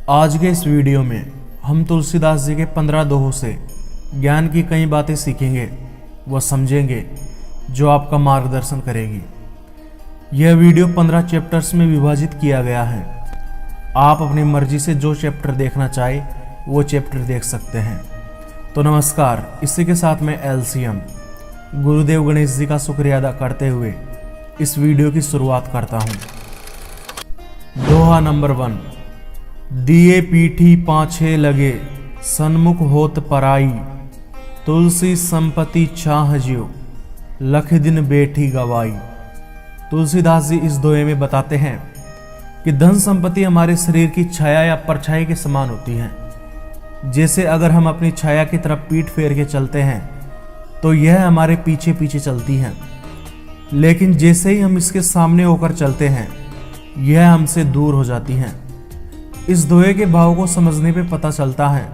आज के इस वीडियो में हम तुलसीदास जी के 15 दोहों से ज्ञान की कई बातें सीखेंगे व समझेंगे जो आपका मार्गदर्शन करेगी। यह वीडियो 15 चैप्टर्स में विभाजित किया गया है। आप अपनी मर्जी से जो चैप्टर देखना चाहे वो चैप्टर देख सकते हैं। तो नमस्कार, इसी के साथ मैं LCM गुरुदेव गणेश जी का शुक्रिया अदा करते हुए इस वीडियो की शुरुआत करता हूँ। दोहा नंबर 1। दिए पीठी पाछे लगे, सन्मुख होत पराई, तुलसी संपत्ति छाह ज्यो, लख दिन बैठी गवाई। तुलसीदास जी इस दोहे में बताते हैं कि धन संपत्ति हमारे शरीर की छाया या परछाई के समान होती है। जैसे अगर हम अपनी छाया की तरफ पीठ फेर के चलते हैं तो यह हमारे पीछे पीछे चलती है, लेकिन जैसे ही हम इसके सामने होकर चलते हैं यह हमसे दूर हो जाती हैं। इस दोहे के भाव को समझने पे पता चलता है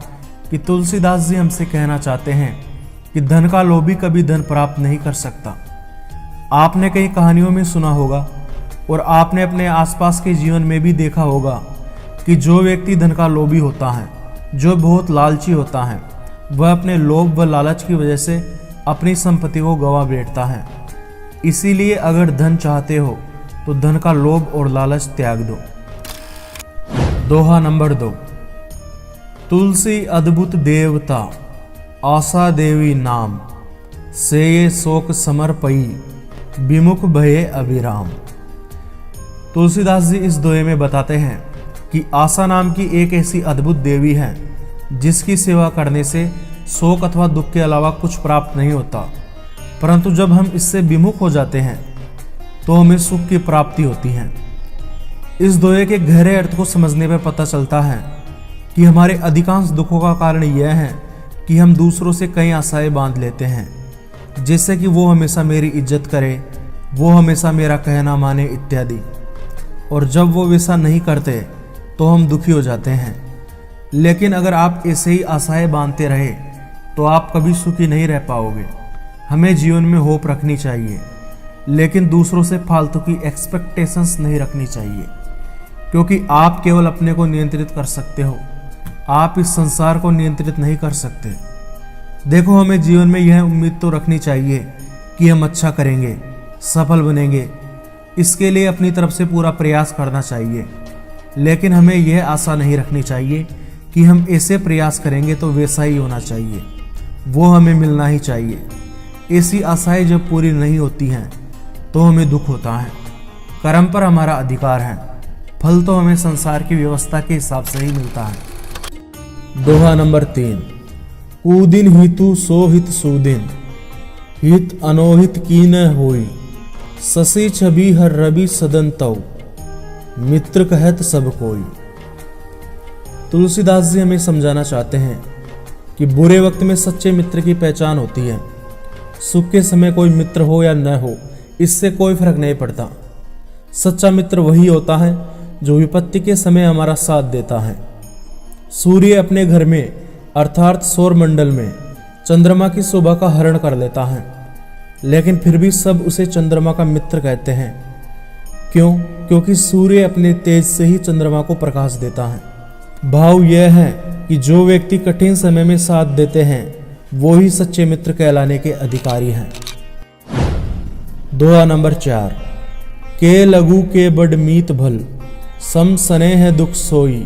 कि तुलसीदास जी हमसे कहना चाहते हैं कि धन का लोभी कभी धन प्राप्त नहीं कर सकता। आपने कई कहानियों में सुना होगा और आपने अपने आसपास के जीवन में भी देखा होगा कि जो व्यक्ति धन का लोभी होता है, जो बहुत लालची होता है, वह अपने लोभ व लालच की वजह से अपनी संपत्ति को गंवा बैठता है। इसीलिए अगर धन चाहते हो तो धन का लोभ और लालच त्याग दो। दोहा नंबर 2। तुलसी अद्भुत देवता, आशा देवी नाम, सेये शोक समर्पई, विमुख भये अभिराम। तुलसीदास जी इस दोहे में बताते हैं कि आशा नाम की एक ऐसी अद्भुत देवी है जिसकी सेवा करने से शोक अथवा दुख के अलावा कुछ प्राप्त नहीं होता, परंतु जब हम इससे विमुख हो जाते हैं तो हमें सुख की प्राप्ति होती है। इस दोहे के गहरे अर्थ को समझने पर पता चलता है कि हमारे अधिकांश दुखों का कारण यह है कि हम दूसरों से कई आशाएं बांध लेते हैं, जैसे कि वो हमेशा मेरी इज्जत करे, वो हमेशा मेरा कहना माने इत्यादि। और जब वो वैसा नहीं करते तो हम दुखी हो जाते हैं। लेकिन अगर आप ऐसे ही आशाएं बांधते रहे तो आप कभी सुखी नहीं रह पाओगे। हमें जीवन में होप रखनी चाहिए, लेकिन दूसरों से फालतू की एक्सपेक्टेशंस नहीं रखनी चाहिए, क्योंकि आप केवल अपने को नियंत्रित कर सकते हो, आप इस संसार को नियंत्रित नहीं कर सकते। देखो, हमें जीवन में यह उम्मीद तो रखनी चाहिए कि हम अच्छा करेंगे, सफल बनेंगे, इसके लिए अपनी तरफ से पूरा प्रयास करना चाहिए। लेकिन हमें यह आशा नहीं रखनी चाहिए कि हम ऐसे प्रयास करेंगे तो वैसा ही होना चाहिए, वो हमें मिलना ही चाहिए। ऐसी आशाएं जब पूरी नहीं होती हैं तो हमें दुख होता है। कर्म पर हमारा अधिकार है, फल तो हमें संसार की व्यवस्था के हिसाब से ही मिलता है। दोहा नंबर 3। कुदिन हितु सो हित सुदिन, हित अनोहित कीन होई, शशि छवि हर रवि सदन तौ, मित्र कहत सब कोई। तुलसीदास जी हमें समझाना चाहते हैं कि बुरे वक्त में सच्चे मित्र की पहचान होती है। सुख के समय कोई मित्र हो या न हो, इससे कोई फर्क नहीं पड़ता। सच्चा मित्र वही होता है जो विपत्ति के समय हमारा साथ देता है। सूर्य अपने घर में अर्थात सौर मंडल में चंद्रमा की शोभा का हरण कर लेता है, लेकिन फिर भी सब उसे चंद्रमा का मित्र कहते हैं। क्यों? क्योंकि सूर्य अपने तेज से ही चंद्रमा को प्रकाश देता है। भाव यह है कि जो व्यक्ति कठिन समय में साथ देते हैं वो ही सच्चे मित्र कहलाने के अधिकारी हैं। दोहा नंबर 4। के लघु के बड़ मीत भल, सम स्नेह दुख सोई,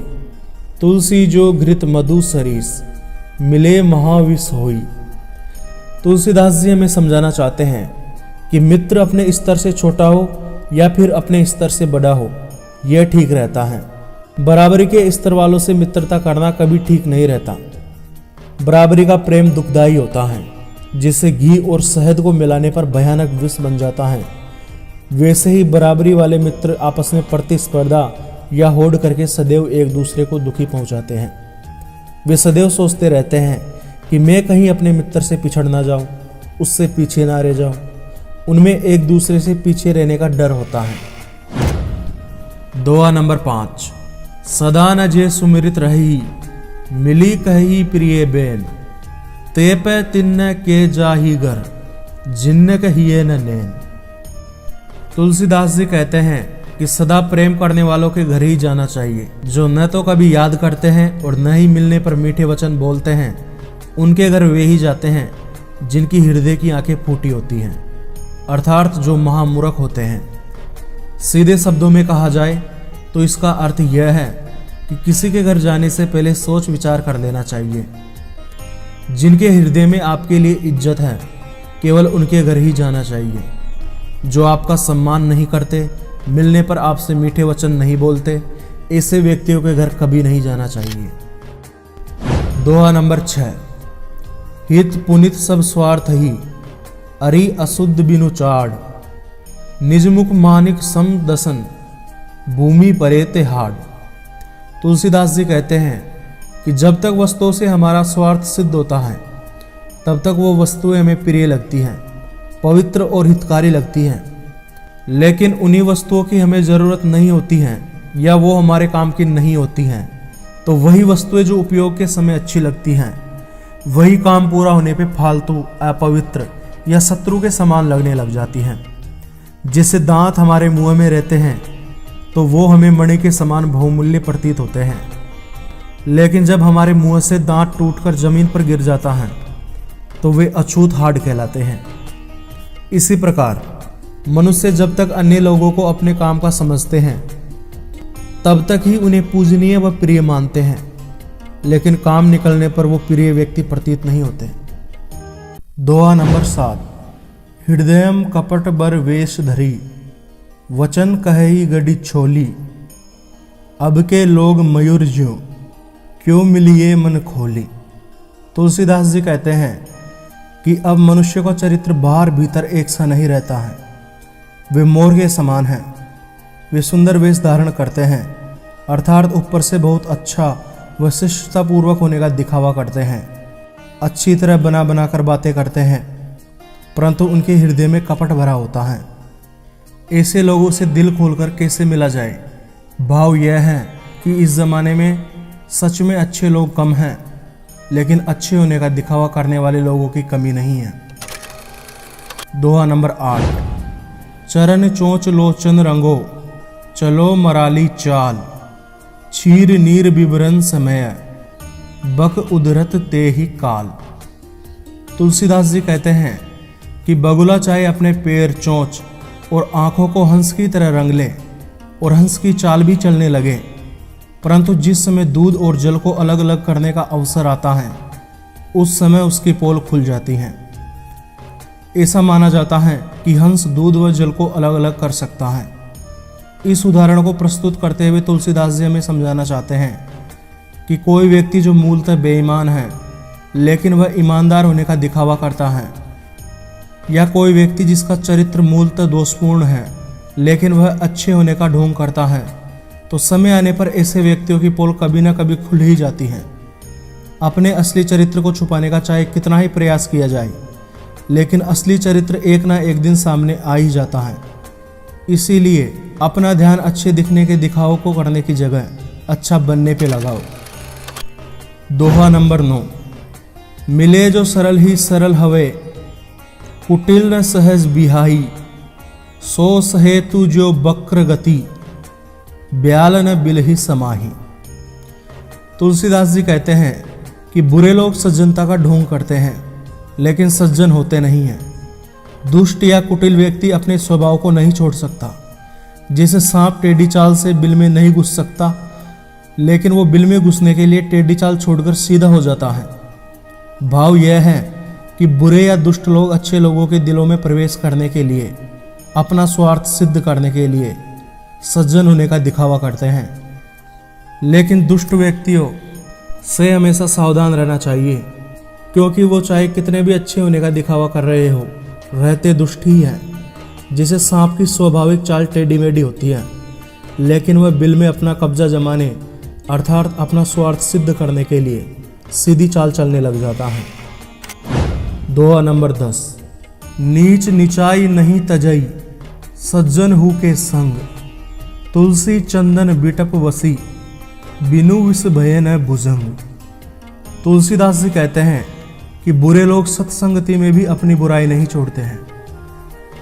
तुलसी जो घृत मधु सरीस, मिले महाविष होई। तुलसीदास जी हमें समझाना चाहते हैं कि मित्र अपने स्तर से छोटा हो या फिर अपने स्तर से बड़ा हो, यह ठीक रहता है। बराबरी के स्तर वालों से मित्रता करना कभी ठीक नहीं रहता। बराबरी का प्रेम दुखदायी होता है, जिससे घी और शहद को मिलाने पर भयानक विष बन जाता है। वैसे ही बराबरी वाले मित्र आपस में प्रतिस्पर्धा या होड़ करके सदैव एक दूसरे को दुखी पहुंचाते हैं। वे सदैव सोचते रहते हैं कि मैं कहीं अपने मित्र से पिछड़ ना जाऊं, उससे पीछे ना रह जाऊं। उनमें एक दूसरे से पीछे रहने का डर होता है। दोहा नंबर 5। सदा न जे सुमिरित रही, मिली कही प्रिय बेन, ते पे तिन्न के जाही घर, जिन्न कहिए न नैन। तुलसीदास जी कहते हैं कि सदा प्रेम करने वालों के घर ही जाना चाहिए। जो न तो कभी याद करते हैं और न ही मिलने पर मीठे वचन बोलते हैं, उनके घर वे ही जाते हैं जिनकी हृदय की आंखें फूटी होती हैं, अर्थात जो महामूर्ख होते हैं। सीधे शब्दों में कहा जाए तो इसका अर्थ यह है कि किसी के घर जाने से पहले सोच विचार कर लेना चाहिए। जिनके हृदय में आपके लिए इज्जत है, केवल उनके घर ही जाना चाहिए। जो आपका सम्मान नहीं करते, मिलने पर आपसे मीठे वचन नहीं बोलते, ऐसे व्यक्तियों के घर कभी नहीं जाना चाहिए। दोहा नंबर 6। हित पुनित सब स्वार्थ ही, अरि अशुद्ध बिनु चाड़, निजमुख मानिक सम दसन, भूमि परे ते हाड। तुलसीदास जी कहते हैं कि जब तक वस्तुओं से हमारा स्वार्थ सिद्ध होता है, तब तक वो वस्तुएं हमें प्रिय लगती हैं, पवित्र और हितकारी लगती हैं। लेकिन उन्हीं वस्तुओं की हमें ज़रूरत नहीं होती हैं या वो हमारे काम की नहीं होती हैं, तो वही वस्तुएं जो उपयोग के समय अच्छी लगती हैं, वही काम पूरा होने पे फालतू, अपवित्र या शत्रु के समान लगने लग जाती हैं। जैसे दांत हमारे मुंह में रहते हैं तो वो हमें मणि के समान बहुमूल्य प्रतीत होते हैं, लेकिन जब हमारे मुंह से दांत टूटकर जमीन पर गिर जाता है तो वे अछूत हाड कहलाते हैं। इसी प्रकार मनुष्य जब तक अन्य लोगों को अपने काम का समझते हैं, तब तक ही उन्हें पूजनीय व प्रिय मानते हैं, लेकिन काम निकलने पर वो प्रिय व्यक्ति प्रतीत नहीं होते। दोहा नंबर 7। हृदयम कपट बर वेश धरी, वचन कही गड़ी छोली, अब के लोग मयूर ज्यों, क्यों मिलिए मन खोली। तुलसीदास जी कहते हैं कि अब मनुष्य का चरित्र बाहर भीतर एक सा नहीं रहता है। वे मोर के समान हैं। वे सुंदर वेश धारण करते हैं, अर्थात ऊपर से बहुत अच्छा व शिष्टतापूर्वक होने का दिखावा करते हैं, अच्छी तरह बना बना कर बातें करते हैं, परंतु उनके हृदय में कपट भरा होता है। ऐसे लोगों से दिल खोलकर कैसे मिला जाए। भाव यह है कि इस जमाने में सच में अच्छे लोग कम हैं, लेकिन अच्छे होने का दिखावा करने वाले लोगों की कमी नहीं है। दोहा नंबर 8। चरण चोंच लोचन रंगो, चलो मराली चाल, छीर नीर बिबरन समय, बक उदरत ते ही काल। तुलसीदास जी कहते हैं कि बगुला चाहे अपने पैर, चोंच और आंखों को हंस की तरह रंग ले और हंस की चाल भी चलने लगे, परंतु जिस समय दूध और जल को अलग अलग करने का अवसर आता है, उस समय उसकी पोल खुल जाती है। ऐसा माना जाता है कि हंस दूध व जल को अलग अलग कर सकता है। इस उदाहरण को प्रस्तुत करते हुए तुलसीदास जी हमें समझाना चाहते हैं कि कोई व्यक्ति जो मूलतः बेईमान है, लेकिन वह ईमानदार होने का दिखावा करता है, या कोई व्यक्ति जिसका चरित्र मूलतः दोषपूर्ण है, लेकिन वह अच्छे होने का ढोंग करता है, तो समय आने पर ऐसे व्यक्तियों की पोल कभी ना कभी खुल ही जाती है। अपने असली चरित्र को छुपाने का चाहे कितना ही प्रयास किया जाए, लेकिन असली चरित्र एक ना एक दिन सामने आ ही जाता है। इसीलिए अपना ध्यान अच्छे दिखने के दिखावों को करने की जगह अच्छा बनने पे लगाओ। दोहा नंबर 9। मिले जो सरल ही सरल हवे, कुटिल न सहज बिहाई, सो सहे तू जो बक्र गति, ब्याल न बिलहि समाही। तुलसीदास जी कहते हैं कि बुरे लोग सज्जनता का ढोंग करते हैं, लेकिन सज्जन होते नहीं हैं। दुष्ट या कुटिल व्यक्ति अपने स्वभाव को नहीं छोड़ सकता। जैसे सांप टेढ़ी चाल से बिल में नहीं घुस सकता, लेकिन वो बिल में घुसने के लिए टेढ़ी चाल छोड़कर सीधा हो जाता है। भाव यह है कि बुरे या दुष्ट लोग अच्छे लोगों के दिलों में प्रवेश करने के लिए, अपना स्वार्थ सिद्ध करने के लिए सज्जन होने का दिखावा करते हैं, लेकिन दुष्ट व्यक्तियों से हमेशा सावधान रहना चाहिए, क्योंकि वो चाहे कितने भी अच्छे होने का दिखावा कर रहे हो, रहते दुष्ट ही हैं। जैसे सांप की स्वाभाविक चाल टेढ़ी मेढ़ी होती है, लेकिन वह बिल में अपना कब्जा जमाने अर्थात अपना स्वार्थ सिद्ध करने के लिए सीधी चाल चलने लग जाता है। दोहा नंबर 10। नीच निचाई नहीं तजई, सज्जन हु के संग, तुलसी चंदन बिटप वसी, बिनु विष भय न भुजंग। तुलसीदास जी कहते हैं कि बुरे लोग सत्संगति में भी अपनी बुराई नहीं छोड़ते हैं।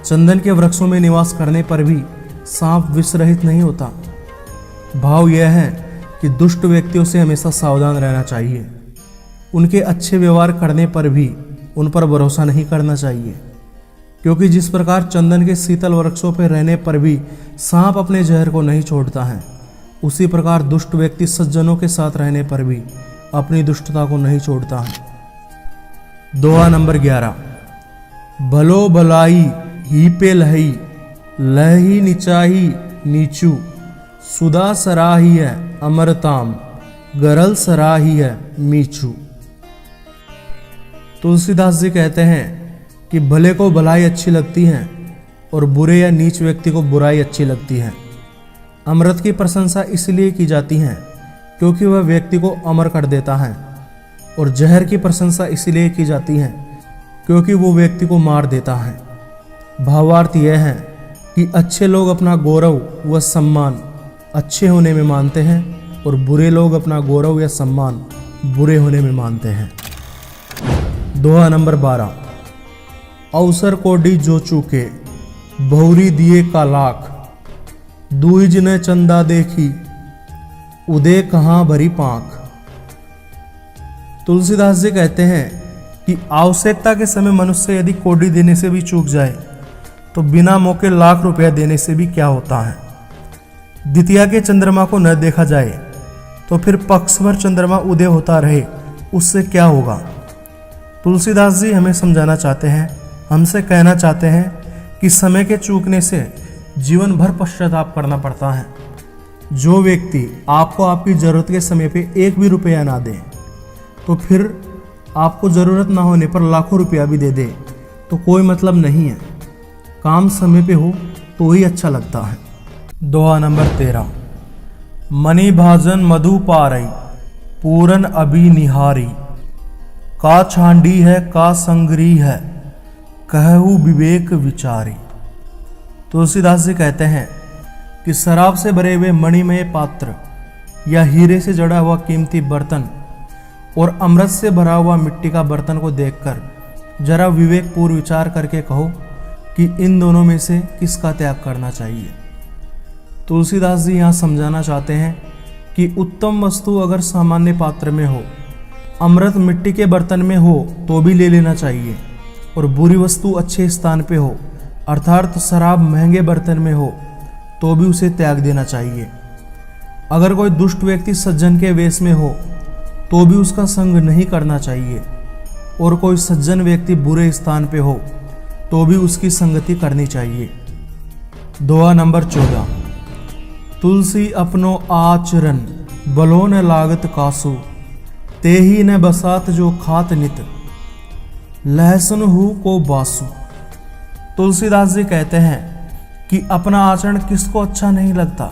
चंदन के वृक्षों में निवास करने पर भी सांप विष रहित नहीं होता। भाव यह है कि दुष्ट व्यक्तियों से हमेशा सावधान रहना चाहिए। उनके अच्छे व्यवहार करने पर भी उन पर भरोसा नहीं करना चाहिए, क्योंकि जिस प्रकार चंदन के शीतल वृक्षों पर रहने पर भी सांप अपने जहर को नहीं छोड़ता है, उसी प्रकार दुष्ट व्यक्ति सज्जनों के साथ रहने पर भी अपनी दुष्टता को नहीं छोड़ता है। दोहा नंबर 11। भलो भलाई ही पे लही, लही निचाही नीचू, सुदा सराही है अमरताम, गरल सराही है मीचू। तुलसीदास जी कहते हैं कि भले को भलाई अच्छी लगती है और बुरे या नीच व्यक्ति को बुराई अच्छी लगती है। अमृत की प्रशंसा इसलिए की जाती है क्योंकि वह व्यक्ति को अमर कर देता है, और जहर की प्रशंसा इसलिए की जाती है क्योंकि वो व्यक्ति को मार देता है। भावार्थ यह है कि अच्छे लोग अपना गौरव व सम्मान अच्छे होने में मानते हैं और बुरे लोग अपना गौरव या सम्मान बुरे होने में मानते हैं। दोहा नंबर 12। अवसर कोडी जो चूके, बहुरी दिए का लाख, दूज ने चंदा देखी, उदय कहाँ भरी पांख। तुलसीदास जी कहते हैं कि आवश्यकता के समय मनुष्य यदि कोडी देने से भी चूक जाए तो बिना मौके लाख रुपया देने से भी क्या होता है। द्वितीया के चंद्रमा को न देखा जाए तो फिर पक्ष भर चंद्रमा उदय होता रहे, उससे क्या होगा। तुलसीदास जी हमें समझाना चाहते हैं, हमसे कहना चाहते हैं कि समय के चूकने से जीवन भर पश्चाताप करना पड़ता है। जो व्यक्ति आपको आपकी जरूरत के समय पे एक भी रुपया ना दे तो फिर आपको जरूरत ना होने पर लाखों रुपया भी दे दे तो कोई मतलब नहीं है। काम समय पे हो तो ही अच्छा लगता है। दोहा नंबर 13। मणि भाजन मधु पारई, पूरन अभी निहारी, का छांडी है का संगरी है, कहू विवेक विचारी। तुलसीदास जी कहते हैं कि शराब से भरे हुए मणिमय पात्र या हीरे से जड़ा हुआ कीमती बर्तन और अमृत से भरा हुआ मिट्टी का बर्तन को देखकर जरा विवेकपूर्ण विचार करके कहो कि इन दोनों में से किसका त्याग करना चाहिए। तुलसीदास जी यहाँ समझाना चाहते हैं कि उत्तम वस्तु अगर सामान्य पात्र में हो, अमृत मिट्टी के बर्तन में हो तो भी ले लेना चाहिए, और बुरी वस्तु अच्छे स्थान पे हो अर्थात शराब महंगे बर्तन में हो तो भी उसे त्याग देना चाहिए। अगर कोई दुष्ट व्यक्ति सज्जन के वेश में हो तो भी उसका संग नहीं करना चाहिए, और कोई सज्जन व्यक्ति बुरे स्थान पे हो तो भी उसकी संगति करनी चाहिए। दोहा नंबर 14। तुलसी अपनो आचरण, बलो न लागत कासु, तेही न बसात जो खात नित, लहसुन हु को बासु। तुलसीदास जी कहते हैं कि अपना आचरण किसको अच्छा नहीं लगता।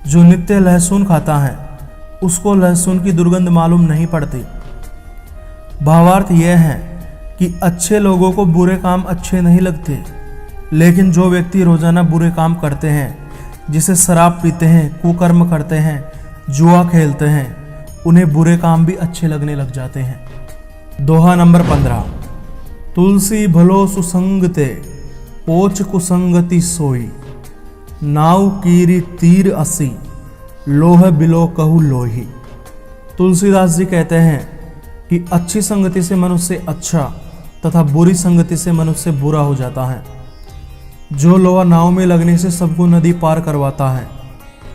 जो नित्य लहसुन खाता है उसको लहसुन की दुर्गंध मालूम नहीं पड़ती। भावार्थ यह है कि अच्छे लोगों को बुरे काम अच्छे नहीं लगते, लेकिन जो व्यक्ति रोजाना बुरे काम करते हैं, जिसे शराब पीते हैं, कुकर्म करते हैं, जुआ खेलते हैं, उन्हें बुरे काम भी अच्छे लगने लग जाते हैं। दोहा नंबर 15। तुलसी भलो सुसंगते, पोच कुसंगति सोई, नाव कीरी तीर असी, लोह बिलो कहू लोही। तुलसीदास जी कहते हैं कि अच्छी संगति से मनुष्य अच्छा तथा बुरी संगति से मनुष्य बुरा हो जाता है। जो लोहा नाव में लगने से सबको नदी पार करवाता है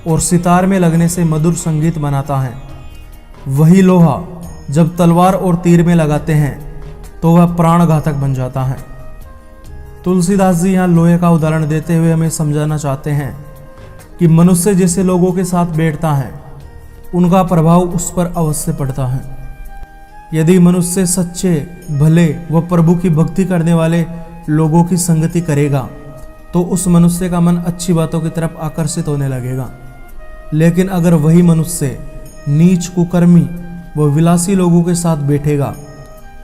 और सितार में लगने से मधुर संगीत बनाता है, वही लोहा जब तलवार और तीर में लगाते हैं तो वह प्राणघातक बन जाता है। तुलसीदास जी यहाँ लोहे का उदाहरण देते हुए हमें समझाना चाहते हैं कि मनुष्य जैसे लोगों के साथ बैठता है उनका प्रभाव उस पर अवश्य पड़ता है। यदि मनुष्य सच्चे, भले व प्रभु की भक्ति करने वाले लोगों की संगति करेगा तो उस मनुष्य का मन अच्छी बातों की तरफ आकर्षित होने लगेगा। लेकिन अगर वही मनुष्य नीच, कुकर्मी व विलासी लोगों के साथ बैठेगा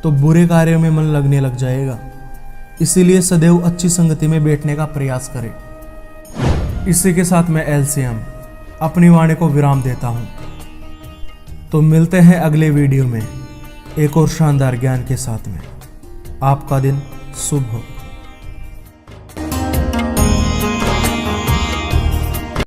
तो बुरे कार्यों में मन लगने लग जाएगा। इसीलिए सदैव अच्छी संगति में बैठने का प्रयास करें। इसी के साथ मैं LCM अपनी वाणी को विराम देता हूं। तो मिलते हैं अगले वीडियो में एक और शानदार ज्ञान के साथ में। आपका दिन शुभ हो।